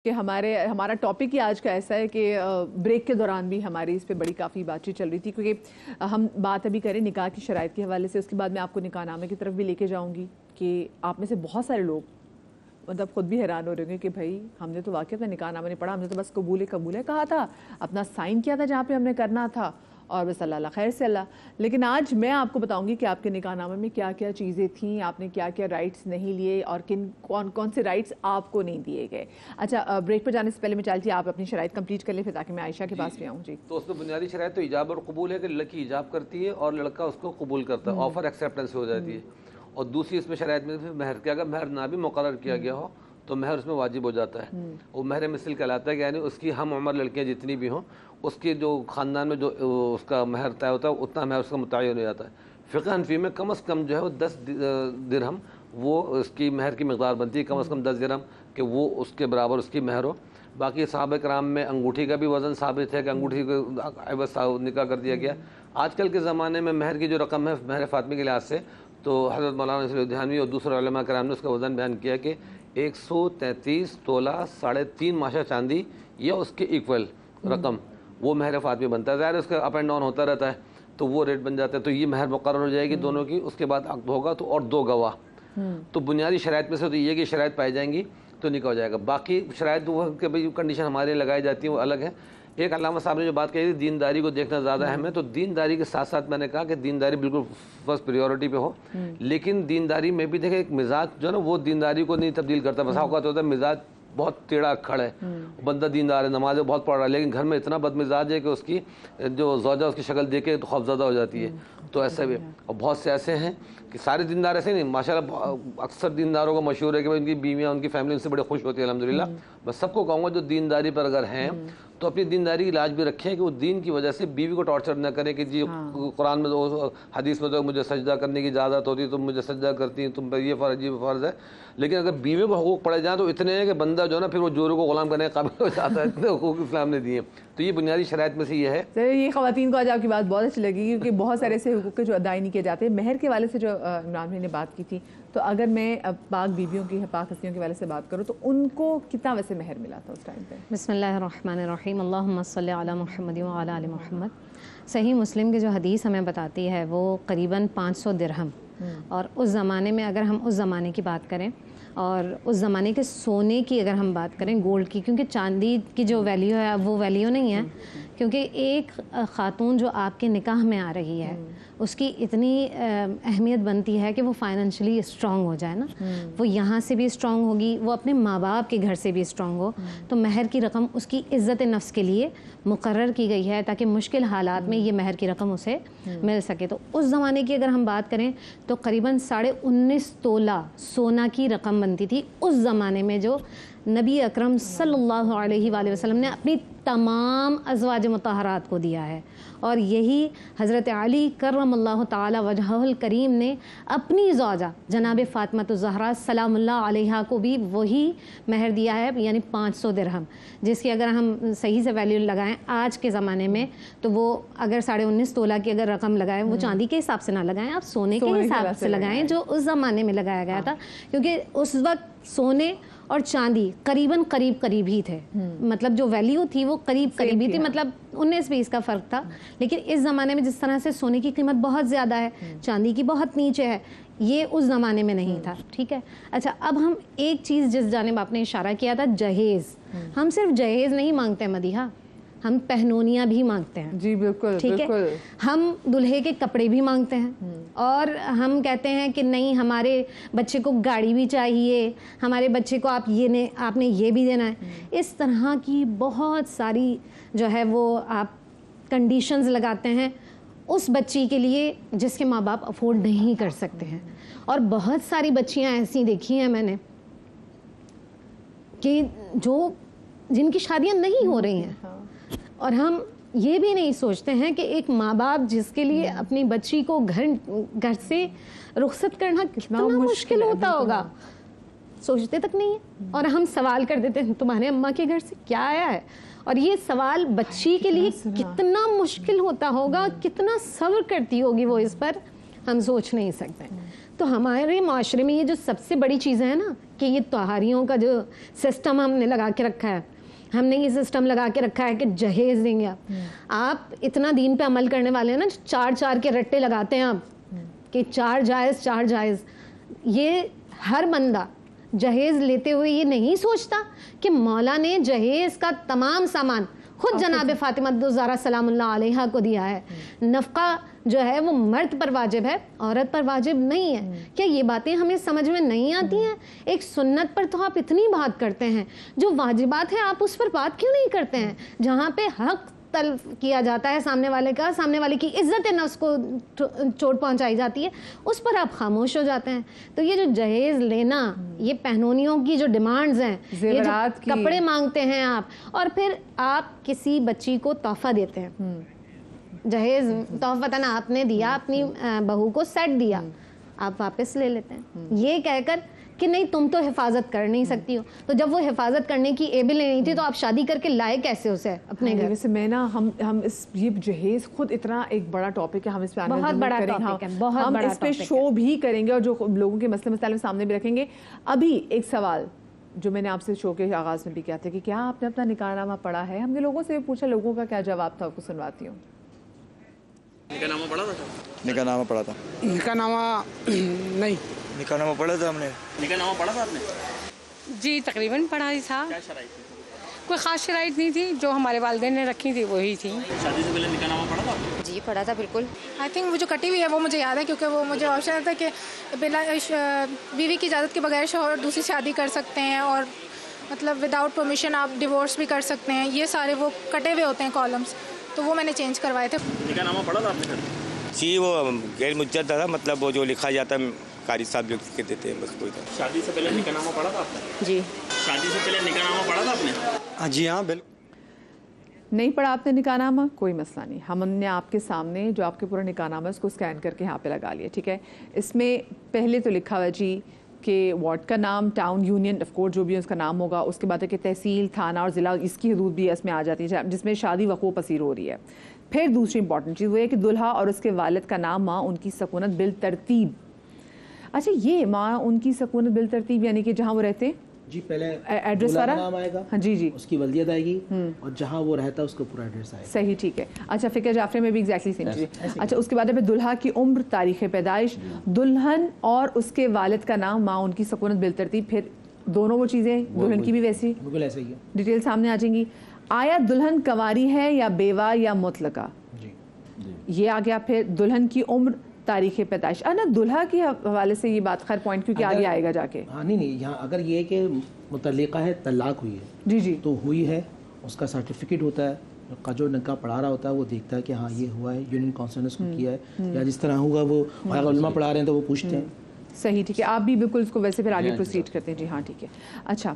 کہ ہمارا ٹاپک ہی آج کا ایسا ہے کہ بریک کے دوران بھی ہماری اس پہ بڑی کافی بات چیت چل رہی تھی، کیونکہ ہم بات ابھی کریں نکاح کی شرائط کے حوالے سے، اس کے بعد میں آپ کو نکاح نامے کی طرف بھی لے کے جاؤں گی کہ آپ میں سے بہت سارے لوگ مطلب خود بھی حیران ہو رہے ہوں گے کہ بھائی ہم نے تو واقعی اپنا نکاح نامہ نہیں پڑھا، ہم نے تو بس قبول ہے کہا تھا، اپنا سائن کیا تھا جہاں پہ ہم نے کرنا تھا، اور بس اللہ خیر سے اللہ۔ لیکن آج میں آپ کو بتاؤں گی کہ آپ کے نکاح نامے میں کیا کیا چیزیں تھیں، آپ نے کیا کیا رائٹس نہیں لیے اور کون سے رائٹس آپ کو نہیں دیے گئے۔ اچھا، بریک پر جانے سے پہلے میں چاہتی ہوں آپ اپنی شرائط کمپلیٹ کر لیں پھر تاکہ میں عائشہ کے پاس بھی آؤں۔ جی، تو اس میں بنیادی شرائط تو ایجاب اور قبول ہے کہ لڑکی ایجاب کرتی ہے اور لڑکا اس کو قبول کرتا ہے، آفر ایکسیپٹنس ہو جاتی ہے۔ اور دوسری اس میں شرائط میں مہر کے، اگر مہر نہ بھی مقرر کیا گیا ہو تو مہر اس میں واجب ہو جاتا ہے، وہ مہر مثل کہلاتا ہے، کہ یعنی اس کی ہم عمر لڑکیاں جتنی بھی ہوں اس کے جو خاندان میں جو اس کا مہر طے ہوتا ہے اتنا مہر اس کا متعین ہو جاتا ہے۔ فقہ حنفی میں کم از کم جو ہے وہ 10 درہم وہ اس کی مہر کی مقدار بنتی ہے، کم از کم 10 درہم کہ وہ اس کے برابر اس کی مہر ہو۔ باقی صحابہ کرام میں انگوٹھی کا بھی وزن ثابت ہے کہ انگوٹھی کو عوض نکاح کر دیا گیا۔ آج کل کے زمانے میں مہر کی جو رقم ہے مہر فاطمی کے لحاظ سے، تو حضرت مولانا نصیر الدین اور دوسرے علماء کرام نے اس کا وزن بیان کیا کہ 133 تولہ 3.5 ماشا چاندی یا اس کے ایکول رقم وہ مہر فاطمی بنتا ہے۔ ظاہر اس کا اپ اینڈ ڈاؤن ہوتا رہتا ہے تو وہ ریٹ بن جاتا ہے، تو یہ مہر مقرر ہو جائے گی دونوں کی۔ اس کے بعد عقد ہوگا تو اور 2 گواہ، تو بنیادی شرائط میں سے تو یہ کہ شرائط پائی جائیں گی تو نکاح ہو جائے گا۔ باقی شرائط وہ کہ بھائی کنڈیشن ہمارے لگائی جاتی ہیں وہ الگ ہے۔ ایک علامہ صاحب نے جو بات کہی تھی دینداری کو دیکھنا زیادہ اہم ہے، تو دینداری کے ساتھ ساتھ میں نے کہا کہ دینداری بالکل فرسٹ پریورٹی پہ ہو، لیکن دینداری میں بھی دیکھیں ایک مزاج جو ہے نا وہ دینداری کو نہیں تبدیل کرتا۔ بسا اوقات ہوتا ہے مزاج بہت ٹیڑھا کھڑا ہے، بندہ دیندار ہے، نمازیں بہت پڑھ رہا ہے، لیکن گھر میں اتنا بد مزاج ہے کہ اس کی جو زوجہ اس کی شکل دیکھ کے خوفزدہ ہو جاتی ہے، تو ایسا بھی ہے۔ اور بہت سے ایسے ہیں کہ سارے دیندار ایسے نہیں، ماشاءاللہ اکثر دینداروں کا مشہور ہے کہ ان کی بیویاں ان کی فیملی ان سے بڑے خوش ہوتی ہے الحمدللہ۔ بس سب کو کہوں گا جو دینداری پر اگر ہیں تو اپنی دینداری کی علاج بھی رکھیں کہ وہ دین کی وجہ سے بیوی کو ٹارچر نہ کریں کہ جی قرآن میں حدیث میں تو مجھے سجدہ کرنے کی اجازت ہوتی ہے، تم مجھے سجدہ کرتی ہیں، تم پر یہ فرض ہے، لیکن اگر بیوی کو حقوق پڑے جائیں تو اتنے ہیں کہ بندہ جو ہے نا پھر وہ جوروں کو غلام کرنے کے قابل ہو جاتا ہے، اتنے حقوق اسلام نے دیے۔ تو یہ بنیادی شرائط میں سے یہ ہے۔ سر یہ خواتین کو آج آپ کی بات بہت اچھی لگی کیونکہ بہت سارے ایسے حقوق جو ادا نہیں کیے جاتے ہیں۔ مہر کے حوالے سے جو عمران بھائی نے بات کی تھی، تو اگر میں پاک بیویوں کی پاک ہستیوں کے حوالے سے بات کروں تو ان کو کتنا ویسے مہر ملا تھا اس ٹائم پہ؟ بسم اللہ الرحمن الرحیم، اللہم صلی علی محمد وعلی آل محمد۔ صحیح مسلم کی جو حدیث ہمیں بتاتی ہے وہ قریباً 500 درہم، اور اس زمانے میں اگر ہم اس زمانے کی بات کریں اور اس زمانے کے سونے کی اگر ہم بات کریں، گولڈ کی، کیونکہ چاندی کی جو ویلیو ہے وہ ویلیو نہیں ہے، کیونکہ ایک خاتون جو آپ کے نکاح میں آ رہی ہے اس کی اتنی اہمیت بنتی ہے کہ وہ فائنینشلی اسٹرانگ ہو جائے نا، وہ یہاں سے بھی اسٹرانگ ہوگی، وہ اپنے ماں باپ کے گھر سے بھی اسٹرانگ ہو، تو مہر کی رقم اس کی عزت نفس کے لیے مقرر کی گئی ہے تاکہ مشکل حالات میں یہ مہر کی رقم اسے مل سکے۔ تو اس زمانے کی اگر ہم بات کریں تو قریباً 19.5 تولہ سونا کی رقم بنتی تھی اس زمانے میں، جو نبی اکرم صلی اللہ علیہ وآلہ وسلم نے اپنی تمام ازواج مطہرات کو دیا ہے، اور یہی حضرت علی کرم اللہ تعالی وجہہ الکریم نے اپنی زوجہ جناب فاطمہ الزہرا سلام اللہ علیہا کو بھی وہی مہر دیا ہے، یعنی 500 درہم، جس کی اگر ہم صحیح سے ویلیو لگائیں آج کے زمانے میں تو وہ اگر 19.5 تولہ کی اگر رقم لگائیں، وہ چاندی کے حساب سے نہ لگائیں، آپ سونے کے حساب سے لگائیں جو اس زمانے میں لگایا گیا تھا، کیونکہ اس وقت سونے اور چاندی قریباً قریب ہی تھے، مطلب جو ویلیو تھی وہ قریب ہی تھی، مطلب 19-20 کا فرق تھا۔ لیکن اس زمانے میں جس طرح سے سونے کی قیمت بہت زیادہ ہے، چاندی کی بہت نیچے ہے، یہ اس زمانے میں نہیں تھا، ٹھیک ہے۔ اچھا، اب ہم ایک چیز جس جانب آپ نے اشارہ کیا تھا، جہیز، ہم صرف جہیز نہیں مانگتے مدیحہ، ہم پہنونیاں بھی مانگتے ہیں۔ جی بالکل، ٹھیک ہے، ہم دلہے کے کپڑے بھی مانگتے ہیں، اور ہم کہتے ہیں کہ نہیں ہمارے بچے کو گاڑی بھی چاہیے، ہمارے بچے کو آپ نے یہ بھی دینا ہے۔ اس طرح کی بہت ساری جو ہے وہ آپ کنڈیشنز لگاتے ہیں اس بچی کے لیے جس کے ماں باپ افورڈ نہیں کر سکتے ہیں، اور بہت ساری بچیاں ایسی دیکھی ہیں میں نے کہ جن کی شادیاں نہیں ہو رہی ہیں، اور ہم یہ بھی نہیں سوچتے ہیں کہ ایک ماں باپ جس کے لیے اپنی بچی کو گھر سے رخصت کرنا کتنا مشکل ہوتا ہوگا، سوچتے تک نہیں ہیں، اور ہم سوال کر دیتے ہیں تمہارے اماں کے گھر سے کیا آیا ہے، اور یہ سوال بچی کے لیے کتنا مشکل ہوتا ہوگا، کتنا صبر کرتی ہوگی وہ اس پر، ہم سوچ نہیں سکتے۔ تو ہمارے معاشرے میں یہ جو سب سے بڑی چیزیں ہیں نا کہ یہ طہاریوں کا جو سسٹم ہم نے لگا کے رکھا ہے, ہم نے یہ سسٹم لگا کے رکھا ہے کہ جہیز دیں گے آپ اتنا دین پہ عمل کرنے والے ہیں نا, 4 کے رٹے لگاتے ہیں آپ کہ 4 جائز. یہ ہر بندہ جہیز لیتے ہوئے یہ نہیں سوچتا کہ مولا نے جہیز کا تمام سامان خود جناب فاطمہ الزہرا سلام اللہ علیہا کو دیا ہے. نفقہ جو ہے وہ مرد پر واجب ہے, عورت پر واجب نہیں ہے. کیا یہ باتیں ہمیں سمجھ میں نہیں آتی ہیں؟ ایک سنت پر تو آپ اتنی بات کرتے ہیں, جو واجبات ہیں آپ اس پر بات کیوں نہیں کرتے ہیں؟ جہاں پہ حق تلف کیا جاتا ہے سامنے والے کا, سامنے والے کی عزت نفس کو چوٹ پہنچائی جاتی ہے, اس پر آپ خاموش ہو جاتے ہیں. تو یہ جو جہیز لینا, یہ پہنونیوں کی جو ڈیمانڈز ہیں, یہ جو کپڑے مانگتے ہیں آپ, اور پھر آپ کسی بچی کو تحفہ دیتے ہیں, جہیز تحفتاً آپ نے دیا, اپنی بہو کو سیٹ دیا, آپ واپس لے لیتے ہیں یہ کہہ کر کہ نہیں تم تو حفاظت کر نہیں سکتی ہو. تو جب وہ حفاظت کرنے کی ایبل نہیں تھی تو آپ شادی کر کے لائے کیسے اسے اپنے گھر؟ ویسے میں نا ہم اس یہ جہیز خود اتنا ایک بڑا ٹاپک ہے, ہم اس پہ بہت بڑا ٹاپک ہے, ہم اس پہ شو بھی کریں گے اور جو لوگوں کے مسئلے مسائل سامنے بھی رکھیں گے. ابھی ایک سوال جو میں نے آپ سے شو کے آغاز میں بھی کیا تھا کہ کیا آپ نے اپنا نکاح نامہ پڑھا ہے؟ ہم نے لوگوں سے پوچھا, لوگوں کا کیا جواب تھا, آپ کو سنواتی ہوں. نکاح نامہ پڑھا تھا؟ نکاح نامہ پڑھا تھا. نکاح نامہ نہیں. نکاح نامہ پڑھا تھا ہم نے. نکاح نامہ پڑھا تھا آپ نے؟ جی تقریباً پڑھا ہی تھا. کیا شرائط تھی؟ کوئی خاص شرائط نہیں تھی, جو ہمارے والدین نے رکھی تھی وہی تھی. شادی سے پہلے نکاح نامہ پڑھا تھا؟ جی پڑھا تھا بالکل. آئی تھنک وہ جو کٹی ہوئی ہے وہ مجھے یاد ہے, کیونکہ وہ مجھے آپشن تھا کہ بلا بیوی کی اجازت کے بغیر شوہر دوسری شادی کر سکتے ہیں, اور مطلب وداؤٹ پرمیشن آپ ڈیورس بھی کر سکتے ہیں. یہ سارے وہ کٹے ہوئے ہوتے ہیں کالمس, تو وہ میں نے چینج کروائے تھے. نکاح نامہ پڑھا تھا آپ نے؟ جی وہ غیر مجدد تھا, مطلب وہ جو لکھا جاتا ہے قاری صاحب لکھ کے دیتے ہیں, بس کوئی تھا. شادی سے پہلے نکاح نامہ پڑھا تھا آپ نے؟ جی. شادی سے پہلے نکاح نامہ پڑھا تھا آپ نے؟ جی ہاں بالکل. نہیں پڑھا آپ نے نکاح نامہ, کوئی مسئلہ نہیں. ہم نے آپ کے سامنے جو آپ کے پورا نکاح نامہ ہے اس کو اسکین کر کے یہاں پہ لگا لیا, ٹھیک ہے. اس میں پہلے تو لکھا ہوا جی کہ وارڈ کا نام, ٹاؤن, یونین, آف کورس جو بھی اس کا نام ہوگا. اس کے بعد ہے کہ تحصیل, تھانہ اور ضلع, اس کی حدود بھی اس میں آ جاتی ہے جس میں شادی وقوع پذیر ہو رہی ہے. پھر دوسری امپورٹنٹ چیز وہ ہے کہ دلہا اور اس کے والد کا نام, ماں ان کی سکونت بالترتیب. اچھا یہ ماں ان کی سکونت بالترتیب یعنی کہ جہاں وہ رہتے ہیں جی پہلے ایڈریس دولہا والا کا نام آئے گا, ہاں جی جی, اس کی ولدیت آئے گی, اور جہاں وہ رہتا ہے اس کا پورا ایڈریس آئے گا. صحیح, ٹھیک ہے. اچھا فقہ جعفری میں بھی ایگزیکٹلی سیم چیز. اچھا اس کے بعد ہے دلہا کی عمر, تاریخ پیدائش, دلہن اور اس کے والد کا نام, ماں ان کی سکونت بالترتیب. پھر دونوں وہ چیزیں دلہن کی بھی ویسی بالکل ایسے ہی ہے, ڈیٹیل سامنے آ جائیں گی. آیا دلہن کنواری ہے یا بیوہ یا مطلقہ, یہ آ گیا. پھر دلہن کی عمر, تاریخ پیدائش. نا دلہا کے حوالے سے یہ بات خیر پوائنٹ کیونکہ آگے آئے گا جا کے. ہاں نہیں یہاں اگر یہ کہ متعلقہ ہے, طلاق ہوئی ہے جی جی, تو ہوئی ہے, اس کا سرٹیفکیٹ ہوتا ہے, جو نکاح پڑھا رہا ہوتا ہے وہ دیکھتا ہے کہ ہاں یہ ہوا ہے, یونین کونسل نے اس کو کیا ہے, یا جس طرح ہوگا وہ علماء پڑھا رہے ہیں تو وہ پوچھتے ہیں. صحیح, ٹھیک ہے. آپ بھی بالکل اس کو ویسے پھر آگے پروسیڈ کرتے ہیں. جی ہاں ٹھیک ہے. اچھا